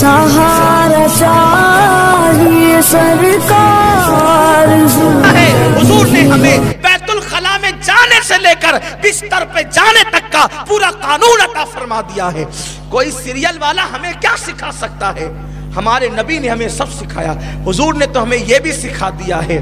सहारा चाहिए सरकार। हुजूर ने हमें बैतुल खला में जाने से लेकर बिस्तर पे जाने तक का पूरा कानून अता फरमा दिया है। कोई सीरियल वाला हमें क्या सिखा सकता है? हमारे नबी ने हमें सब सिखाया। हुजूर ने तो हमें यह भी सिखा दिया है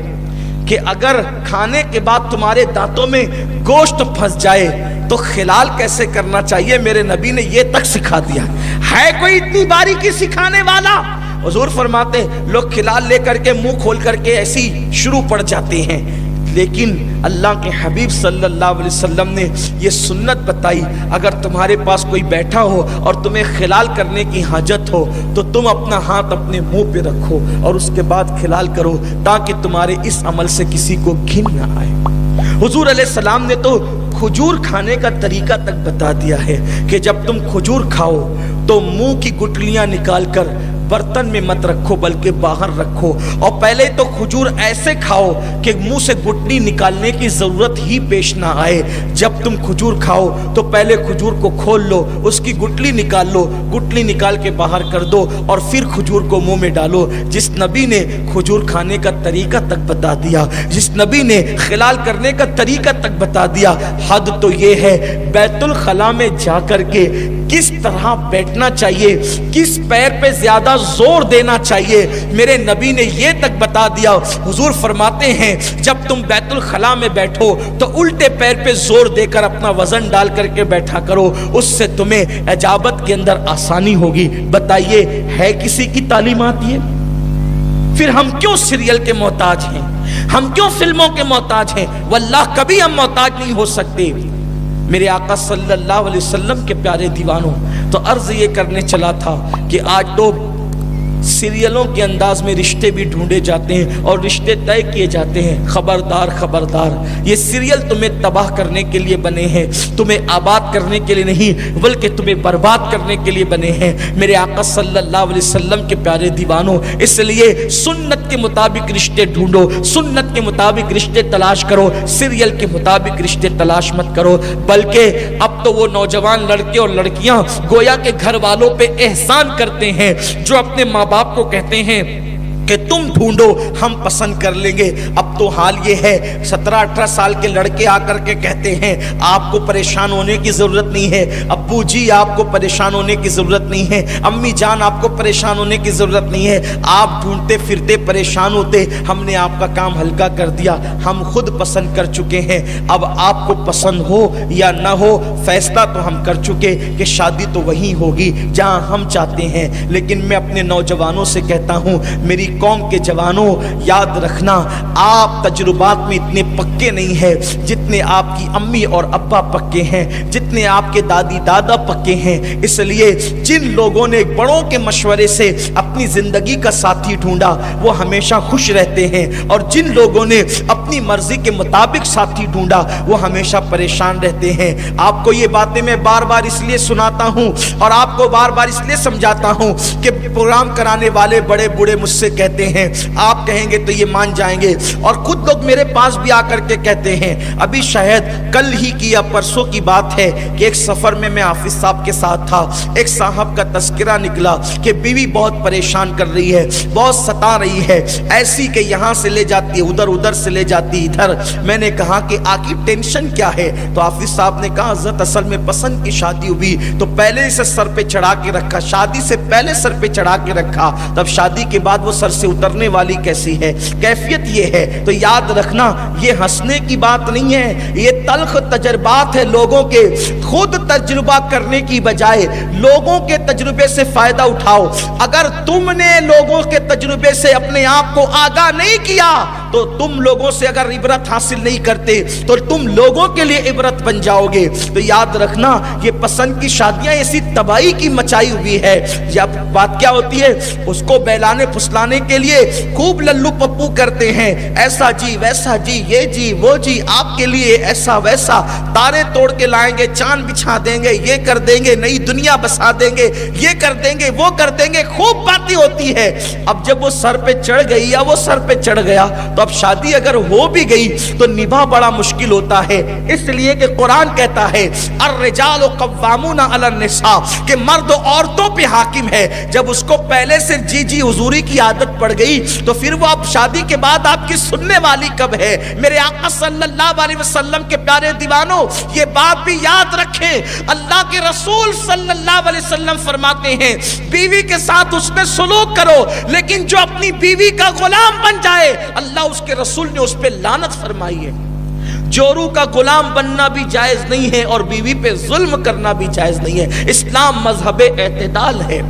कि अगर खाने के बाद तुम्हारे दांतों में गोश्त फंस जाए तो खिलाल कैसे करना चाहिए, मेरे नबी ने ये तक सिखा दिया है। कोई इतनी बारीकी सिखाने वाला? हुजूर फरमाते लोग खिलाल लेकर के मुंह खोल करके ऐसी शुरू पड़ जाते हैं, लेकिन अल्लाह के हबीब सल्लल्लाहु अलैहि वसल्लम ने ये सुन्नत बताई, अगर तुम्हारे पास कोई बैठा हो और तुम्हें खिलाल करने की हाजत हो तो तुम अपना हाथ अपने मुंह पे रखो और उसके बाद खिलाल करो, ताकि तुम्हारे इस अमल से किसी को घिन ना आए। हुजूर अलैहि सलाम ने तो खजूर खाने का तरीका तक बता दिया है कि जब तुम खजूर खाओ तो मुंह की गुठलियां निकालकर बर्तन में मत रखो बल्कि बाहर रखो, और पहले तो खजूर ऐसे खाओ कि मुंह से गुठली निकालने की जरूरत ही पेश ना आए। जब तुम खजूर खाओ तो पहले खजूर को खोल लो, उसकी गुठली निकाल लो, गुठली निकाल के बाहर कर दो और फिर खजूर को मुंह में डालो। जिस नबी ने खजूर खाने का तरीका तक बता दिया, जिस नबी ने खिलाल करने का तरीका तक बता दिया, हद तो ये है बैतुल खला में जाकर के किस तरह बैठना चाहिए, किस पैर पे ज्यादा जोर देना चाहिए, मेरे नबी ने ये तक बता दिया। हुजूर फरमाते हैं जब तुम बैतुल खला में बैठो तो उल्टे पैर पे जोर देकर अपना वजन डाल करके बैठा करो, उससे तुम्हें इजाबत के अंदर आसानी होगी। बताइए है किसी की तालीमात ये? फिर हम क्यों सीरियल के मोहताज हैं, हम क्यों फिल्मों के मोहताज हैं? वल्लाह कभी हम मोहताज नहीं हो सकते। मेरे आका सल्लल्लाहु अलैहि वसल्लम के प्यारे दीवानों, तो अर्ज ये करने चला था कि आज तो सीरियलों के अंदाज में रिश्ते भी ढूंढे जाते हैं और रिश्ते तय किए जाते हैं। खबरदार खबरदार, ये सीरियल तुम्हें तबाह करने के लिए बने हैं, तुम्हें आबाद करने के लिए नहीं बल्कि तुम्हें बर्बाद करने के लिए बने हैं मेरे आका सल्लल्लाहु अलैहि वसल्लम के प्यारे दीवानों। इसलिए सुन्नत के मुताबिक रिश्ते ढूंढो, सुन्नत के मुताबिक रिश्ते तलाश करो, सीरियल के मुताबिक रिश्ते तलाश मत करो। बल्कि अब तो वो नौजवान लड़के और लड़कियां गोया के घर वालों पे एहसान करते हैं जो अपने माँ बाप को कहते हैं कि तुम ढूंढो हम पसंद कर लेंगे। अब तो हाल ये है 17-18 साल के लड़के आकर के कहते हैं आपको परेशान होने की जरूरत नहीं है, अब्बू जी आपको परेशान होने की जरूरत नहीं है, अम्मी जान आपको परेशान होने की जरूरत नहीं है, आप ढूंढते फिरते परेशान होते, हमने आपका काम हल्का कर दिया, हम खुद पसंद कर चुके हैं। अब आपको पसंद हो या ना हो, फैसला तो हम कर चुके कि शादी तो वही होगी जहां हम चाहते हैं। लेकिन मैं अपने नौजवानों से कहता हूं, मेरी कौम के जवानों याद रखना, आप तजुर्बात में इतने पक्के नहीं है जितने आपकी अम्मी और अब्बा पक्के हैं, जितने आपके दादी दादा पक्के हैं। इसलिए जिन लोगों ने बड़ों के मशवरे से अपनी जिंदगी का साथी ढूंढा वो हमेशा खुश रहते हैं, और जिन लोगों ने अपनी मर्जी के मुताबिक साथी ढूंढा वो हमेशा परेशान रहते हैं। आपको ये बातें मैं बार बार इसलिए सुनाता हूं और आपको बार बार इसलिए समझाता हूं कि प्रोग्राम कराने वाले बड़े बूढ़े मुझसे कहते हैं, आप कहेंगे तो ये मान जाएंगे, और खुद लोग मेरे पास भी आकर के कहते हैं। अभी शायद कल ही की या परसों की बात है कि एक सफर में मैं हाफिज साहब के साथ था, एक साहब का तस्करा निकला कि बीवी बहुत परेशान कर रही है, बहुत सता रही है, ऐसी कि यहाँ से ले जाती है उधर, उधर से ले जाती इधर। मैंने कहा कि आखिर टेंशन क्या है? तो हाफिज साहब ने कहा हज़रत असल में पसंद की शादी हुई तो पहले से सर पे चढ़ा के रखा, शादी से पहले सर पे चढ़ा के रखा, तब शादी के बाद वो सर से उतरने वाली कैसी है? कैफियत ये है। तो याद रखना ये हंसने की बात नहीं है, ये तल्ख तजर्बात है लोगों के। खुद तजुर्बा करने की बजाय लोगों के तजुर्बे से फायदा उठाओ। अगर तुमने लोगों के तजुर्बे से अपने आप को आगाह नहीं किया तो तुम लोगों से अगर इबरत हासिल नहीं करते तो तुम लोगों के लिए इबरत बन जाओगे। तो याद रखना ये पसंद की शादियां ऐसी तबाही की मचाई हुई है। जब बात क्या होती है, उसको बहलाने फुसलाने के लिए खूब लल्लू पप्पू करते हैं, ऐसा जी वैसा जी, ये जी वो जी, आपके लिए ऐसा ایسا ویسا، تارے توڑ کے لائیں گے، چاند بچھا دیں گے، یہ کر دیں گے، نئی دنیا بسا دیں گے، یہ کر دیں گے، وہ کر دیں گے، خوب باتیں ہوتی ہے۔ اب جب وہ سر پہ چڑھ گئی یا وہ سر پہ چڑھ گیا تو اب شادی اگر ہو بھی گئی تو نبھا بڑا مشکل ہوتا ہے، اس لیے کہ قرآن کہتا ہے الرجال قوامون علی النساء کہ مرد عورتوں پہ حاکم ہے۔ جب اس کو پہلے سے جی جی حضوری کی عادت پڑ گئی تو پھر وہ اب شادی کے بعد آپ کی سننے والی کب ہے؟ میرے آقا صلی اللہ علیہ وسلم کے پیارے دیوانوں، یہ بات بھی یاد رکھیں، اللہ کے رسول صلی اللہ علیہ وسلم فرماتے ہیں بیوی کے ساتھ اس میں سلوک کرو، لیکن جو اپنی بیوی کا غلام بن جائے اللہ اس کے رسول نے اس پہ لعنت فرمائی ہے۔ جورو کا غلام بننا بھی جائز نہیں ہے اور بیوی پہ ظلم کرنا بھی جائز نہیں ہے۔ اسلام مذہب اعتدال ہے۔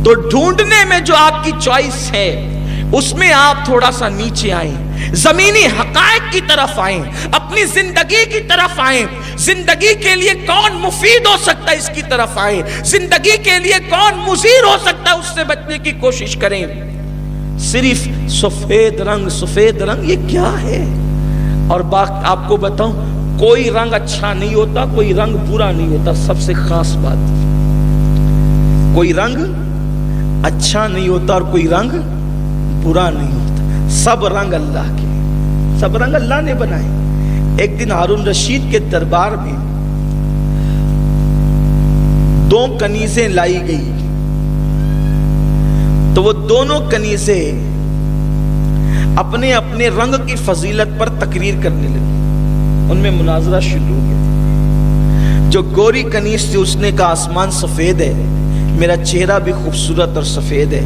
تو ڈھونڈنے میں جو آپ کی چوائس ہے اس میں آپ تھوڑا سا نیچے آئیں، زمینی حقائق کی طرف آئیں، اپنی زندگی کی طرف آئیں، زندگی کے لیے کون مفید ہو سکتا ہے اس کی طرف آئیں، زندگی کے لیے کون مضر ہو سکتا ہے اس سے بچنے کی کوشش کریں۔ صرف سفید رنگ یہ کیا ہے؟ اور آپ کو بتاؤں کوئی رنگ اچھا نہیں ہوتا، کوئی رنگ برا نہیں ہوتا۔ سب سے خاص بات، کوئی رنگ اچھا نہیں ہوتا اور کوئی رنگ برا نہیں ہوتا، سب رنگ اللہ کے، سب رنگ اللہ نے بنائے۔ ایک دن ہارون رشید کے دربار میں 2 کنیزیں لائی گئی تو وہ دونوں کنیزیں اپنے اپنے رنگ کی فضیلت پر تقریر کرنے لگی، ان میں مناظرہ شروع ہو گیا۔ جو گوری کنیز تھی اس نے کہا آسمان سفید ہے، میرا چہرہ بھی خوبصورت اور سفید ہے،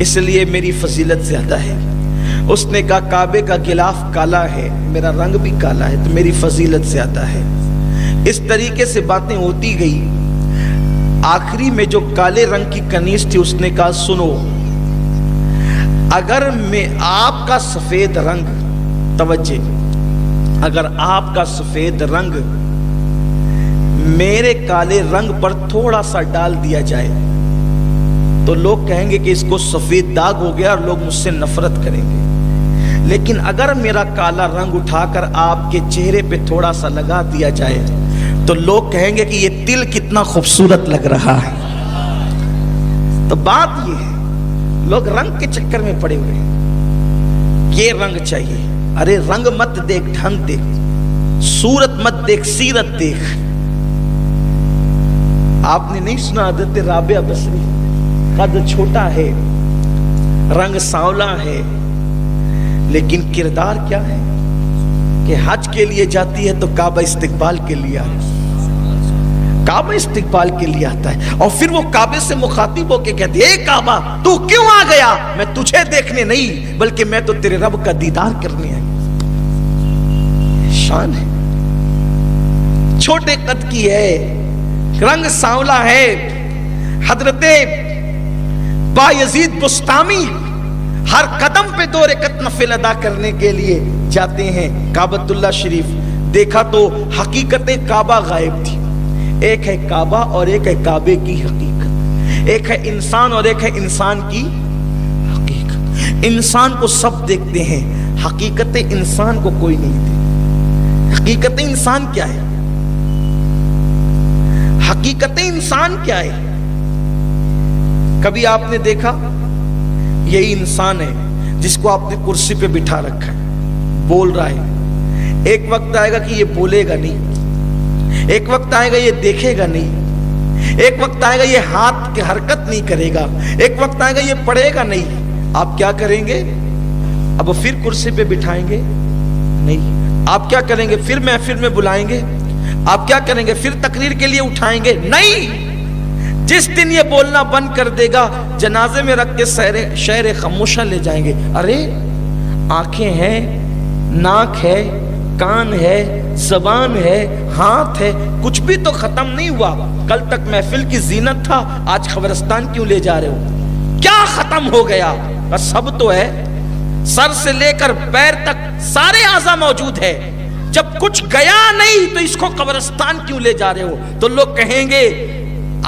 اس لیے میری فضیلت زیادہ ہے۔ اس نے کہا کعبے کا غلاف کالا ہے، میرا رنگ بھی کالا ہے تو میری فضیلت زیادہ ہے۔ اس طریقے سے باتیں ہوتی گئی۔ آخری میں جو کالے رنگ کی کنیز تھی اس نے کہا سنو، اگر میں آپ کا سفید رنگ، توجہ، اگر آپ کا سفید رنگ میرے کالے رنگ پر تھوڑا سا ڈال دیا جائے تو لوگ کہیں گے کہ اس کو سفید داغ ہو گیا اور لوگ مجھ سے نفرت کریں گے، لیکن اگر میرا کالا رنگ اٹھا کر آپ کے چہرے پہ تھوڑا سا لگا دیا جائے تو لوگ کہیں گے کہ یہ تل کتنا خوبصورت لگ رہا ہے۔ تو بات یہ ہے لوگ رنگ کے چکر میں پڑے ہوئے ہیں، یہ رنگ چاہیے۔ ارے رنگ مت دیکھ، ڈھنگ دیکھ، صورت مت دیکھ، سیرت دیکھ۔ آپ نے نہیں سنا حضرت رابعہ بصری، قد چھوٹا ہے، رنگ سانولا ہے، لیکن کردار کیا ہے کہ حج کے لیے جاتی ہے تو کعبہ استقبال کے لیے آتا ہے، کعبہ استقبال کے لیے آتا ہے، اور پھر وہ کعبے سے مخاطب ہو کے کہتی ہے اے کعبہ تو کیوں آ گیا؟ میں تجھے دیکھنے نہیں بلکہ میں تو تیرے رب کا دیدار کرنے آئی۔ شان ہے، چھوٹے قد کی ہے، رنگ سانولا ہے۔ حضرت بایزید بستامی ہر قدم پہ 2 رکعت نفل ادا کرنے کے لیے جاتے ہیں کعبۃ اللہ شریف۔ دیکھا تو حقیقت کعبہ غائب تھی، ایک ہے کعبہ اور ایک ہے کعبے کی حقیقت، ایک ہے انسان اور ایک ہے انسان کی حقیقت۔ انسان کو سب دیکھتے ہیں، حقیقت انسان کو کوئی نہیں دیکھتا۔ حقیقت انسان کیا ہے؟ حقیقت انسان کیا ہے؟ کبھی آپ نے دیکھا یہی انسان ہے جس کو آپ نے کرسی پہ بٹھا رکھا ہے، بول رہا ہے، ایک وقت آئے گا کہ یہ بولے گا نہیں، ایک وقت آئے گا یہ دیکھے گا نہیں، ایک وقت آئے گا یہ ہاتھ کی حرکت نہیں کرے گا، ایک وقت آئے گا یہ پڑھے گا نہیں۔ آپ کیا کریں گے؟ اب پھر کرسی پہ بٹھائیں گے نہیں۔ آپ کیا کریں گے؟ پھر محفل میں بلائیں گے؟ آپ کیا کریں گے؟ پھر تقریر کے لیے اٹھائیں گے نہیں۔ جس دن یہ بولنا بند کر دے گا جنازے میں رکھ کے شہر خاموشہ لے جائیں گے۔ ارے آنکھیں ہیں، ناک ہے، کان ہے، زبان ہے، ہاتھ ہے، کچھ بھی تو ختم نہیں ہوا۔ کل تک محفل کی زینت تھا، آج قبرستان کیوں لے جا رہے ہو؟ کیا ختم ہو گیا؟ بس سب تو ہے، سر سے لے کر پیر تک سارے اعضاء موجود ہے، جب کچھ گیا نہیں تو اس کو قبرستان کیوں لے جا رہے ہو؟ تو لوگ کہیں گے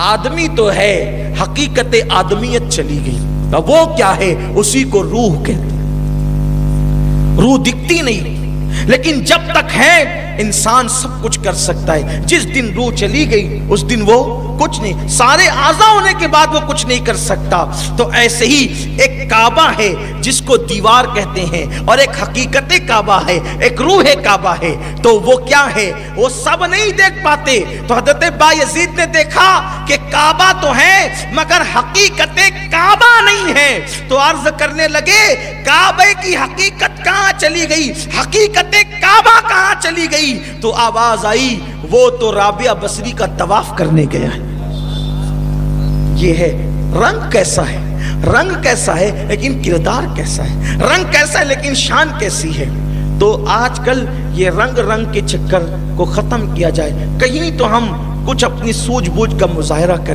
آدمی تو ہے، حقیقت آدمیت چلی گئی۔ وہ کیا ہے؟ اسی کو روح کہتے ہیں۔ روح دکھتی نہیں، لیکن جب تک ہے انسان سب کچھ کر سکتا ہے. جس دن روح چلی گئی اس دن وہ کچھ نہیں, سارے اعضاء ہونے کے بعد وہ کچھ نہیں کر سکتا. تو ایسے ہی ایک کعبہ ہے جس کو دیوار کہتے ہیں, اور ایک حقیقت کعبہ ہے, ایک روح کعبہ ہے. تو وہ کیا ہے, وہ سب نہیں دیکھ پاتے. تو حضرت بایزید نے دیکھا کہ کعبہ تو ہے مگر حقیقت کعبہ نہیں ہے. تو عرض کرنے لگے کعبے کی حقیقت کہاں چلی گئی, حقیقت کعبہ کہاں چلی گئی؟ تو آواز آئی وہ تو رابعہ بصری کا طواف کرنے گیا ہے. یہ ہے رنگ کیسا ہے, رنگ کیسا ہے لیکن کردار کیسا ہے, رنگ کیسا ہے لیکن شان کیسی ہے. تو آج کل یہ رنگ کے چکر کو ختم کیا جائے, کہیں تو ہم کچھ اپنی سوجھ بوجھ کا مظاہرہ کریں.